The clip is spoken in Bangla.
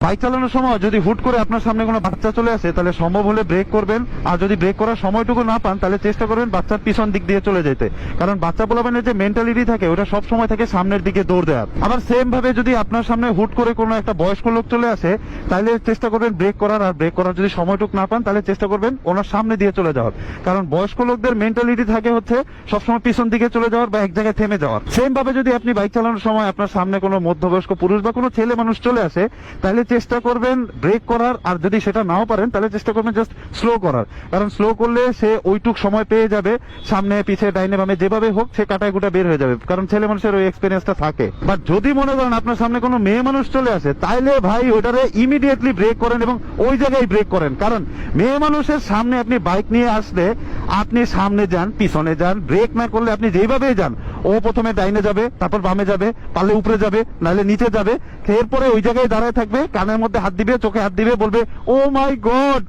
বাইক চালানোর সময় যদি হুট করে আপনার সামনে কোনো বাচ্চা চলে আসে তাহলে সম্ভব হলে ব্রেক করবেন, আর যদি ব্রেক করার সময়টুকু না পান তাহলে চেষ্টা করবেন বাচ্চার পিছন দিক দিয়ে চলে যেতে, কারণ বাচ্চা পোলাপানের যে মেন্টালিটি থাকে ওটা সব সময় থাকে সামনের দিকে দৌড় দেওয়ার। আবার সেম ভাবে যদি আপনার সামনে হুট করে কোনো একটা বয়স্ক লোক চলে আসে তাহলে চেষ্টা করবেন ব্রেক করার, আর ব্রেক করার যদি সময়টুকু না পান তাহলে চেষ্টা করবেন ওনার সামনে দিয়ে চলে যাওয়ার, কারণ বয়স্ক লোকদের মেন্টালিটি থাকে হচ্ছে সবসময় পিছন দিকে চলে যাওয়ার বা এক জায়গায় থেমে যাওয়ার। সেম ভাবে যদি আপনি বাইক চালানোর সময় আপনার সামনে কোনো মধ্যবয়স্ক পুরুষ বা কোনো ছেলে মানুষ চলে আসে তাহলে চেষ্টা করবেন ব্রেক করার, আর যদি সেটা নাও পারেন তাহলে চেষ্টা করবেন জাস্ট স্লো করার, কারণ স্লো করলে সে ওইটুক সময় পেয়ে যাবে সামনে পিছে ডাইনে বামে যেভাবে হোক সে কাটায় গুটা বের হয়ে যাবে, কারণ ছেলে মানুষের ওই এক্সপিরিয়েন্সটা থাকে। বাট যদি মনে করেন আপনার সামনে কোনো মেয়ে মানুষ চলে আসে তাহলে ভাই ওইটারে ইমিডিয়েটলি ব্রেক করেন এবং ওই জায়গায় ব্রেক করেন, কারণ মেয়ে মানুষের সামনে আপনি বাইক নিয়ে আসলে আপনি সামনে যান পিছনে যান, ব্রেক না করলে আপনি যেভাবে যান ও প্রথমে ডাইনে যাবে, তারপর বামে যাবে, পারলে উপরে যাবে, নাহলে নিচে যাবে, এরপরে ওই জায়গায় দাঁড়ায় থাকবে, কানের মধ্যে হাত দিবে, চোখে হাত দিবে, বলবে ও মাই গড।